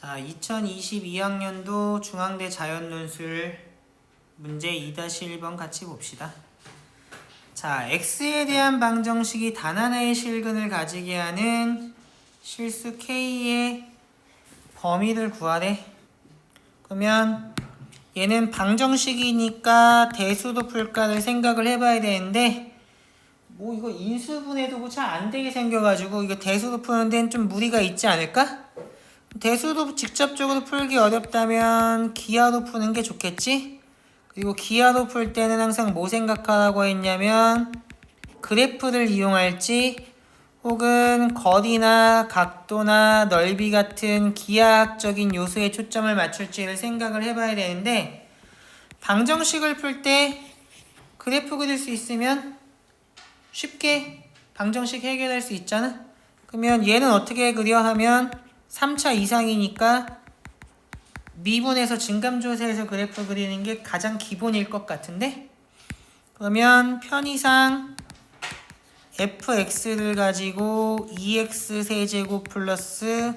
자, 2022학년도 중앙대 자연논술 문제 2-1번 같이 봅시다. 자, x에 대한 방정식이 단 하나의 실근을 가지게 하는 실수 k의 범위를 구하래. 그러면 얘는 방정식이니까 대수도 풀까를 생각을 해봐야 되는데 뭐 이거 인수분해도 잘 안되게 생겨가지고 이거 대수도 푸는 데는 좀 무리가 있지 않을까? 대수도 직접적으로 풀기 어렵다면 기하로 푸는 게 좋겠지? 그리고 기하로 풀 때는 항상 뭐 생각하라고 했냐면 그래프를 이용할지 혹은 거리나 각도나 넓이 같은 기하학적인 요소에 초점을 맞출지를 생각을 해봐야 되는데 방정식을 풀 때 그래프 그릴 수 있으면 쉽게 방정식 해결할 수 있잖아. 그러면 얘는 어떻게 그려 하면 3차 이상이니까 미분에서 증감조사에서 그래프 그리는 게 가장 기본일 것 같은데 그러면 편의상 fx를 가지고 2x 세제곱 플러스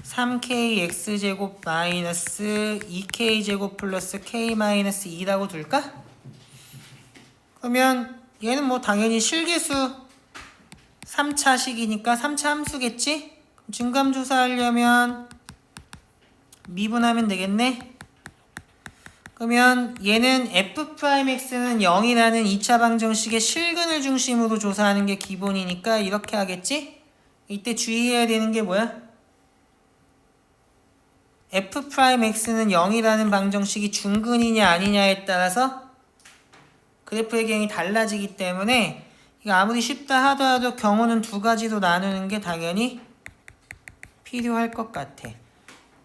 3kx제곱 마이너스 2k제곱 플러스 k 마이너스 2라고 둘까? 그러면 얘는 뭐 당연히 실계수 3차식이니까 3차 함수겠지? 증감조사 하려면 미분하면 되겠네? 그러면 얘는 f'x는 0이라는 2차 방정식의 실근을 중심으로 조사하는 게 기본이니까 이렇게 하겠지? 이때 주의해야 되는 게 뭐야? f'x는 0이라는 방정식이 중근이냐 아니냐에 따라서 그래프의 경이 달라지기 때문에 이거 아무리 쉽다 하더라도 경우는 두 가지로 나누는 게 당연히 필요할 것 같아.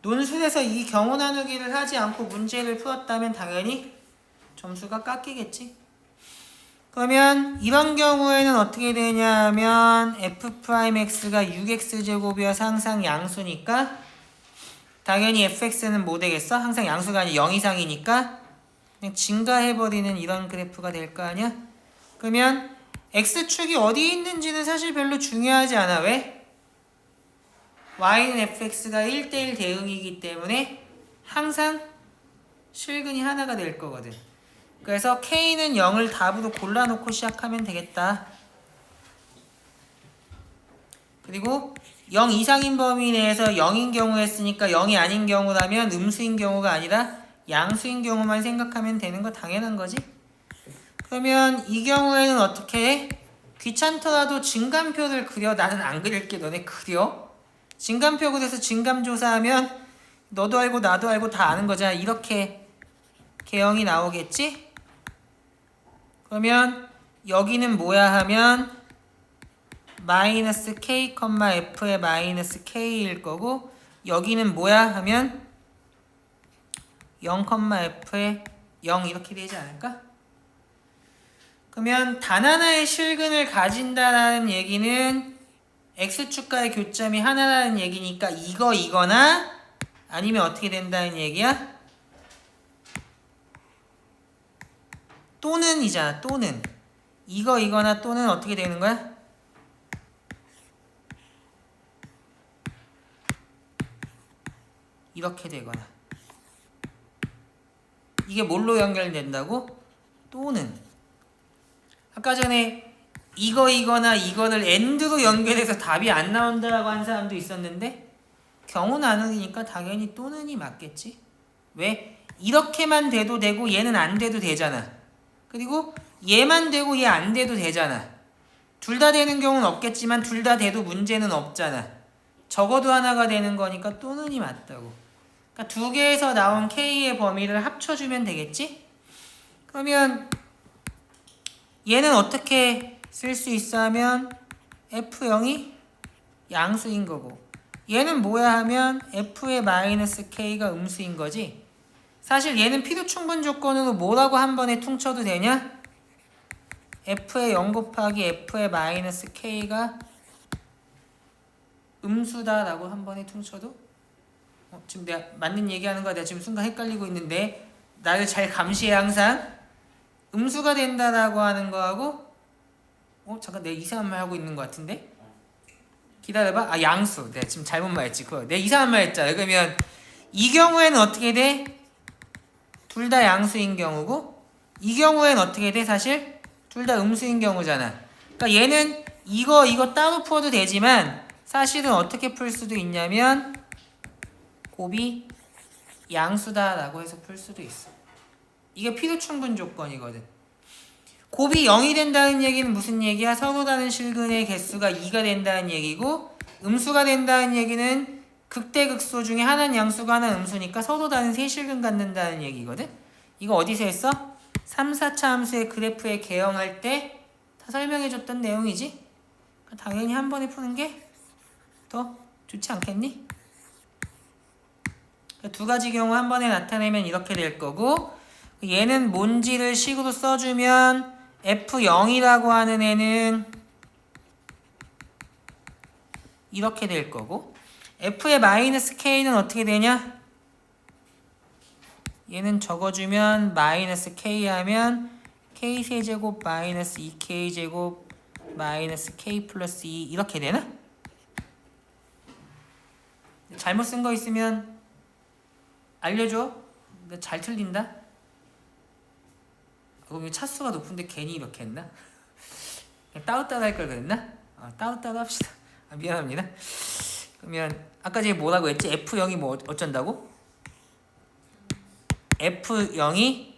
논술에서 이 경우 나누기를 하지 않고 문제를 풀었다면 당연히 점수가 깎이겠지. 그러면 이런 경우에는 어떻게 되냐 하면 f'x가 6x제곱이어서 항상 양수니까 당연히 fx는 뭐 되겠어? 항상 양수가 아니라 0 이상이니까 그냥 증가해버리는 이런 그래프가 될 거 아니야? 그러면 x축이 어디에 있는지는 사실 별로 중요하지 않아. 왜? y는 fx가 1대1 대응이기 때문에 항상 실근이 하나가 될 거거든. 그래서 k는 0을 답으로 골라놓고 시작하면 되겠다. 그리고 0 이상인 범위 내에서 0인 경우 했으니까 0이 아닌 경우라면 음수인 경우가 아니라 양수인 경우만 생각하면 되는 거 당연한 거지. 그러면 이 경우에는 어떻게 해? 귀찮더라도 증감표를 그려. 나는 안 그릴게. 너네 그려. 증감표 그려서 증감조사하면 너도 알고 나도 알고 다 아는 거잖아. 이렇게 개형이 나오겠지? 그러면 여기는 뭐야 하면 마이너스 k, f의 마이너스 k일 거고 여기는 뭐야 하면 0, f의 0 이렇게 되지 않을까? 그러면 단 하나의 실근을 가진다라는 얘기는 x축과의 교점이 하나라는 얘기니까 이거나 아니면 어떻게 된다는 얘기야? 또는 이잖아. 또는 이거나 또는 어떻게 되는 거야? 이렇게 되거나. 이게 뭘로 연결된다고? 또는 아까 전에 이거나 이거를 AND로 연결해서 답이 안 나온다라고 한 사람도 있었는데 경우 나누기니까 당연히 또는이 맞겠지. 왜? 이렇게만 돼도 되고 얘는 안 돼도 되잖아. 그리고 얘만 되고 얘 안 돼도 되잖아. 둘 다 되는 경우는 없겠지만 둘 다 돼도 문제는 없잖아. 적어도 하나가 되는 거니까 또는이 맞다고. 그러니까 두 개에서 나온 K의 범위를 합쳐주면 되겠지? 그러면 얘는 어떻게 쓸 수 있어 하면 F0이 양수인 거고 얘는 뭐야 하면 F의 마이너스 K가 음수인 거지. 사실 얘는 필요 충분 조건으로 뭐라고 한 번에 퉁쳐도 되냐? F의 0 곱하기 F의 마이너스 K가 음수다라고 한 번에 퉁쳐도 지금 내가 맞는 얘기하는 거야? 내가 지금 순간 헷갈리고 있는데 나를 잘 감시해. 항상 음수가 된다라고 하는 거하고 잠깐 내가 이상한 말 하고 있는 것 같은데? 기다려봐. 아, 양수. 내가 지금 잘못 말했지. 그거. 내가 이상한 말 했잖아. 그러면 이 경우에는 어떻게 돼? 둘 다 양수인 경우고, 이 경우에는 어떻게 돼? 사실 둘 다 음수인 경우잖아. 그러니까 얘는 이거 따로 풀어도 되지만 사실은 어떻게 풀 수도 있냐면 곱이 양수다라고 해서 풀 수도 있어. 이게 필요충분 조건이거든. 곱이 0이 된다는 얘기는 무슨 얘기야? 서로 다른 실근의 개수가 2가 된다는 얘기고, 음수가 된다는 얘기는 극대극소 중에 하나는 양수가 하나는 음수니까 서로 다른 세 실근 갖는다는 얘기거든. 이거 어디서 했어? 3, 4차 함수의 그래프에 개형할 때 다 설명해줬던 내용이지. 당연히 한 번에 푸는 게 더 좋지 않겠니? 두 가지 경우 한 번에 나타내면 이렇게 될 거고, 얘는 뭔지를 식으로 써주면 F0이라고 하는 애는 이렇게 될 거고, F의 마이너스 K는 어떻게 되냐? 얘는 적어주면 마이너스 K 하면 K세제곱 마이너스 2K제곱 마이너스 K 플러스 2 이렇게 되나? 잘못 쓴 거 있으면 알려줘. 나 잘 틀린다. 그럼 차수가 높은데 괜히 이렇게 했나? 그냥 따로따로 할 걸 그랬나? 따로따로 합시다. 미안합니다. 그러면 아까 제가 뭐라고 했지? F0이 뭐 어쩐다고? F0이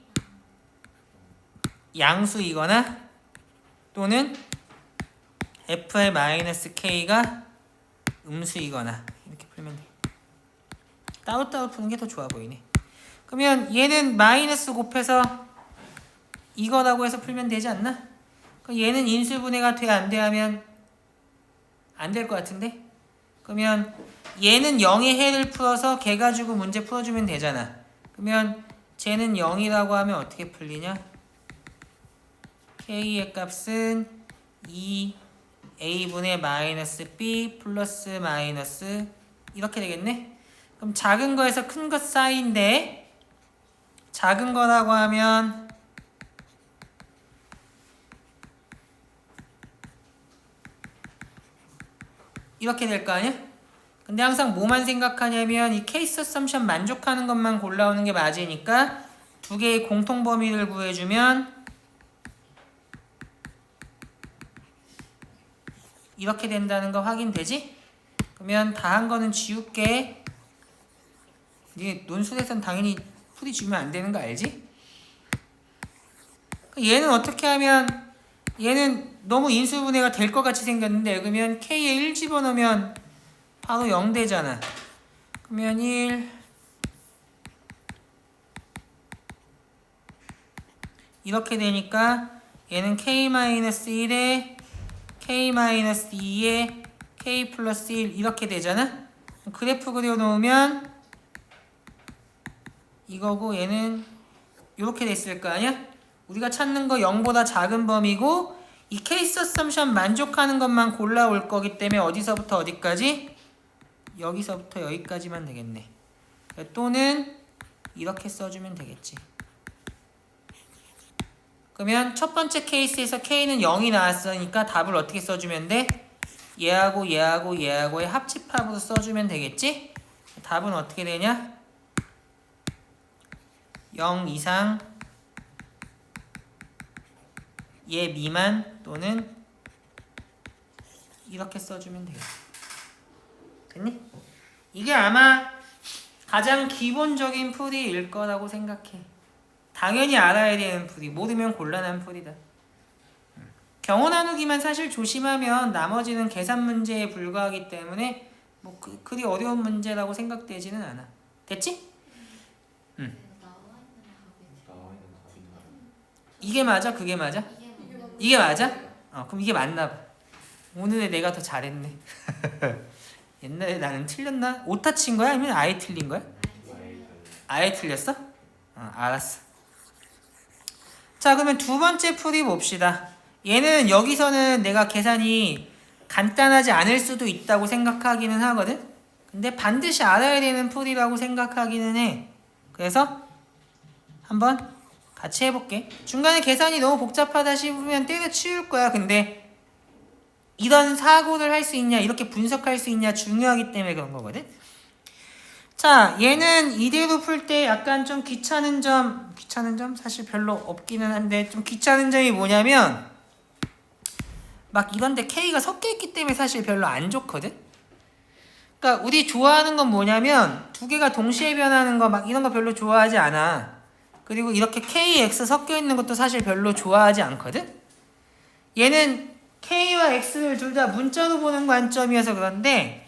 양수이거나 또는 F의 마이너스 K가 음수이거나 이렇게 풀면 돼. 따로따로 푸는 게 더 좋아 보이네. 그러면 얘는 마이너스 곱해서 이거라고 해서 풀면 되지 않나? 그럼 얘는 인수분해가 돼 안 돼 하면 안 될 것 같은데? 그러면 얘는 0의 해를 풀어서 걔 가지고 문제 풀어주면 되잖아. 그러면 쟤는 0이라고 하면 어떻게 풀리냐? K의 값은 2A분의 마이너스 B 플러스 마이너스 이렇게 되겠네? 그럼 작은 거에서 큰 것 사이인데 작은 거라고 하면 이렇게 될 거 아니야? 근데 항상 뭐만 생각하냐면 이 케이스 어썸션 만족하는 것만 골라오는 게 맞으니까 두 개의 공통 범위를 구해주면 이렇게 된다는 거 확인되지? 그러면 다 한 거는 지울게. 이게 논술에선 당연히 풀이 주면 안 되는 거 알지? 얘는 어떻게 하면 얘는 너무 인수분해가 될 것 같이 생겼는데 그러면 K에 1 집어넣으면 바로 0 되잖아. 그러면 1 이렇게 되니까 얘는 K-1에 K-2에 K 플러스 1 이렇게 되잖아. 그래프 그려놓으면 이거고 얘는 이렇게 됐을 거 아니야? 우리가 찾는 거 0보다 작은 범위고 이 케이스 어썸션 만족하는 것만 골라올 거기 때문에 어디서부터 어디까지? 여기서부터 여기까지만 되겠네. 또는 이렇게 써주면 되겠지. 그러면 첫 번째 케이스에서 K는 0이 나왔으니까 답을 어떻게 써주면 돼? 얘하고 얘하고 얘하고의 합집합으로 써주면 되겠지? 답은 어떻게 되냐? 0 이상 얘 미만 또는 이렇게 써주면 되겠다. 됐니? 이게 아마 가장 기본적인 풀이일 거라고 생각해. 당연히 알아야 되는 풀이. 모르면 곤란한 풀이다. 경호 나누기만 사실 조심하면 나머지는 계산 문제에 불과하기 때문에 뭐 그리 어려운 문제라고 생각되지는 않아. 됐지? 이게 맞아? 그게 맞아? 이게 맞아? 그럼 이게 맞나 봐. 오늘에 내가 더 잘했네. 옛날에 나는 틀렸나? 오타 친 거야? 아니면 아예 틀린 거야? 아예 틀렸어? 알았어. 자, 그러면 두 번째 풀이 봅시다. 얘는 여기서는 내가 계산이 간단하지 않을 수도 있다고 생각하기는 하거든? 근데 반드시 알아야 되는 풀이라고 생각하기는 해. 그래서 한번 같이 해볼게. 중간에 계산이 너무 복잡하다 싶으면 때려치울 거야. 근데 이런 사고를 할 수 있냐, 이렇게 분석할 수 있냐 중요하기 때문에 그런 거거든. 자, 얘는 이대로 풀 때 약간 좀 귀찮은 점 사실 별로 없기는 한데 좀 귀찮은 점이 뭐냐면 막 이런데 K가 섞여 있기 때문에 사실 별로 안 좋거든. 그러니까 우리 좋아하는 건 뭐냐면 두 개가 동시에 변하는 거 막 이런 거 별로 좋아하지 않아. 그리고 이렇게 K, X 섞여 있는 것도 사실 별로 좋아하지 않거든. 얘는 K와 X를 둘 다 문자로 보는 관점이어서 그런데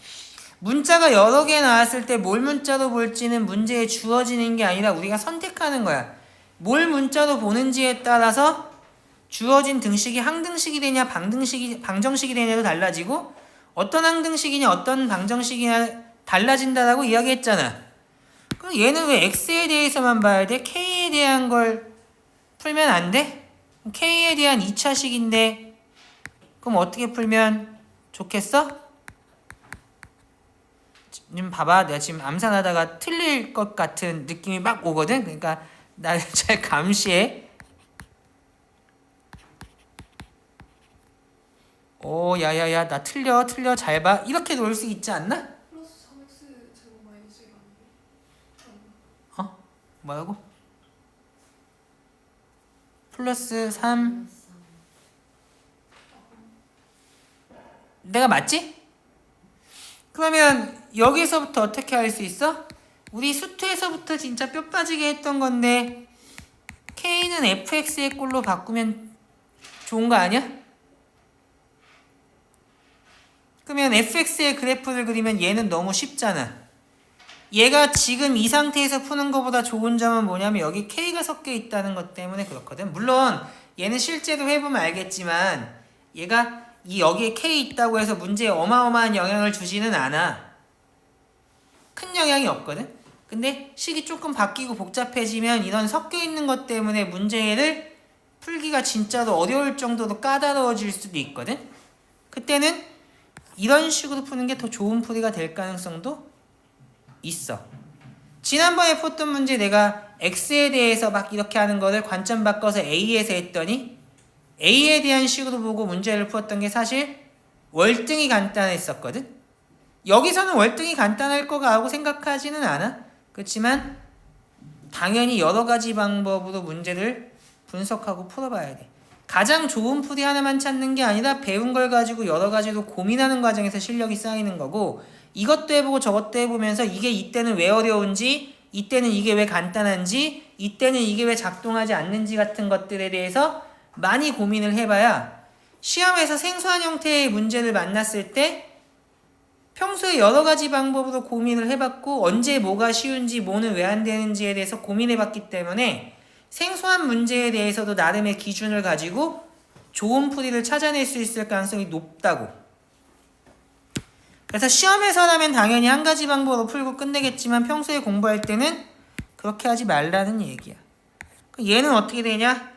문자가 여러 개 나왔을 때 뭘 문자로 볼지는 문제에 주어지는 게 아니라 우리가 선택하는 거야. 뭘 문자로 보는지에 따라서 주어진 등식이 항등식이 되냐 방정식이 되냐도 달라지고 어떤 항등식이냐 어떤 방정식이냐 달라진다라고 이야기했잖아. 그럼 얘는 왜 X에 대해서만 봐야 돼? K에 대한 걸 풀면 안 돼? K에 대한 2차식인데 그럼 어떻게 풀면 좋겠어? 지금 봐봐. 내가 지금 암산하다가 틀릴 것 같은 느낌이 막 오거든. 그러니까 나 잘 감시해. 오, 야야야, 나 틀려 잘 봐. 이렇게 놓을 수 있지 않나? 플러스 3x 제곱 마이너스 1 아니에요? 어? 뭐라고? 플러스 3 내가 맞지? 그러면 여기서부터 어떻게 할 수 있어? 우리 수투에서부터 진짜 뼈 빠지게 했던 건데 K는 fx의 꼴로 바꾸면 좋은 거 아니야? 그러면 fx의 그래프를 그리면 얘는 너무 쉽잖아. 얘가 지금 이 상태에서 푸는 것보다 좋은 점은 뭐냐면 여기 K가 섞여 있다는 것 때문에 그렇거든. 물론 얘는 실제로 해보면 알겠지만 얘가 여기에 K 있다고 해서 문제에 어마어마한 영향을 주지는 않아. 큰 영향이 없거든. 근데 식이 조금 바뀌고 복잡해지면 이런 섞여 있는 것 때문에 문제를 풀기가 진짜로 어려울 정도로 까다로워질 수도 있거든. 그때는 이런 식으로 푸는 게 더 좋은 풀이가 될 가능성도 있어. 지난번에 푸던 문제 내가 X에 대해서 막 이렇게 하는 거를 관점 바꿔서 A에서 했더니 A에 대한 식으로 보고 문제를 풀었던 게 사실 월등히 간단했었거든. 여기서는 월등히 간단할 거라고 생각하지는 않아. 그렇지만 당연히 여러 가지 방법으로 문제를 분석하고 풀어봐야 돼. 가장 좋은 풀이 하나만 찾는 게 아니라 배운 걸 가지고 여러 가지로 고민하는 과정에서 실력이 쌓이는 거고 이것도 해보고 저것도 해보면서 이게 이때는 왜 어려운지 이때는 이게 왜 간단한지 이때는 이게 왜 작동하지 않는지 같은 것들에 대해서 많이 고민을 해봐야 시험에서 생소한 형태의 문제를 만났을 때 평소에 여러 가지 방법으로 고민을 해봤고 언제 뭐가 쉬운지 뭐는 왜 안 되는지에 대해서 고민해봤기 때문에 생소한 문제에 대해서도 나름의 기준을 가지고 좋은 풀이를 찾아낼 수 있을 가능성이 높다고. 그래서 시험에서라면 당연히 한 가지 방법으로 풀고 끝내겠지만 평소에 공부할 때는 그렇게 하지 말라는 얘기야. 얘는 어떻게 되냐?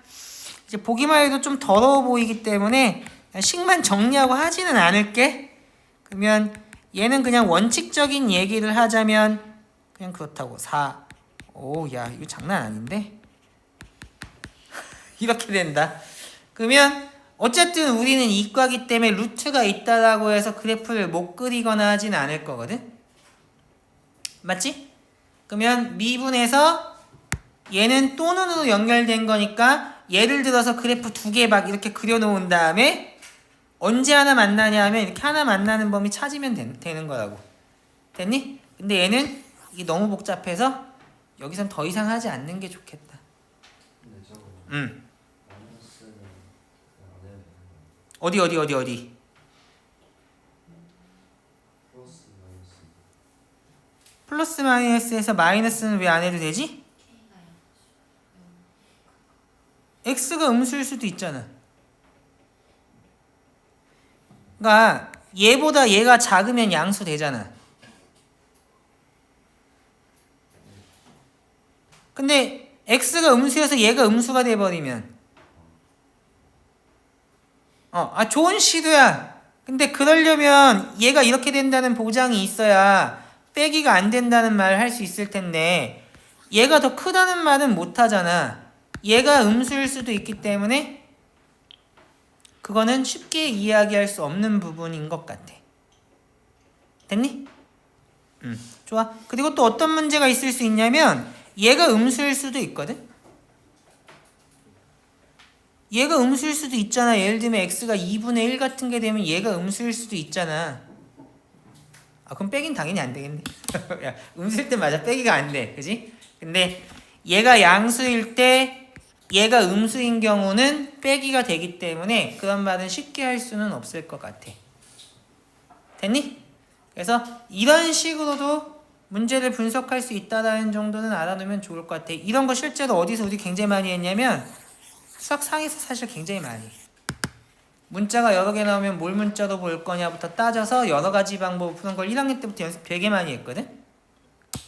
이제 보기만 해도 좀 더러워 보이기 때문에 식만 정리하고 하지는 않을게. 그러면 얘는 그냥 원칙적인 얘기를 하자면 그냥 그렇다고 4 오, 야 이거 장난 아닌데? 이렇게 된다. 그러면 어쨌든 우리는 이과기 때문에 루트가 있다라고 해서 그래프를 못 그리거나 하진 않을 거거든. 맞지? 그러면 미분에서 얘는 또는으로 연결된 거니까 예를 들어서 그래프 두 개 막 이렇게 그려놓은 다음에 언제 하나 만나냐 하면 이렇게 하나 만나는 범위 찾으면 되는 거라고. 됐니? 근데 얘는 이게 너무 복잡해서 여기선 더 이상 하지 않는 게 좋겠다. 어디? 플러스 마이너스에서 마이너스는 왜 안 해도 되지? x가 음수일 수도 있잖아. 그러니까 얘보다 얘가 작으면 양수 되잖아. 근데 x가 음수여서 얘가 음수가 돼버리면 좋은 시도야. 근데 그러려면 얘가 이렇게 된다는 보장이 있어야 빼기가 안 된다는 말을 할 수 있을 텐데 얘가 더 크다는 말은 못 하잖아. 얘가 음수일 수도 있기 때문에 그거는 쉽게 이야기할 수 없는 부분인 것 같아. 됐니? 좋아. 그리고 또 어떤 문제가 있을 수 있냐면 얘가 음수일 수도 있거든. 얘가 음수일 수도 있잖아. 예를 들면 x가 2분의 1 같은 게 되면 얘가 음수일 수도 있잖아. 아, 그럼 빼긴 당연히 안 되겠네. 야, 음수일 때 맞아. 빼기가 안 돼. 그지? 근데 얘가 양수일 때 얘가 음수인 경우는 빼기가 되기 때문에 그런 말은 쉽게 할 수는 없을 것 같아. 됐니? 그래서 이런 식으로도 문제를 분석할 수 있다는 정도는 알아두면 좋을 것 같아. 이런 거 실제로 어디서 우리 굉장히 많이 했냐면 수학 상에서 사실 굉장히 많이 해. 문자가 여러 개 나오면 뭘 문자로 볼 거냐부터 따져서 여러 가지 방법을 푸는 걸 1학년 때부터 연습 되게 많이 했거든.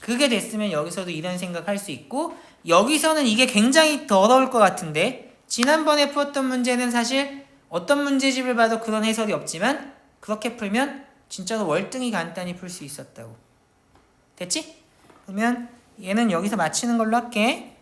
그게 됐으면 여기서도 이런 생각할 수 있고, 여기서는 이게 굉장히 더 어려울 것 같은데 지난번에 풀었던 문제는 사실 어떤 문제집을 봐도 그런 해설이 없지만 그렇게 풀면 진짜로 월등히 간단히 풀 수 있었다고. 됐지? 그러면 얘는 여기서 마치는 걸로 할게.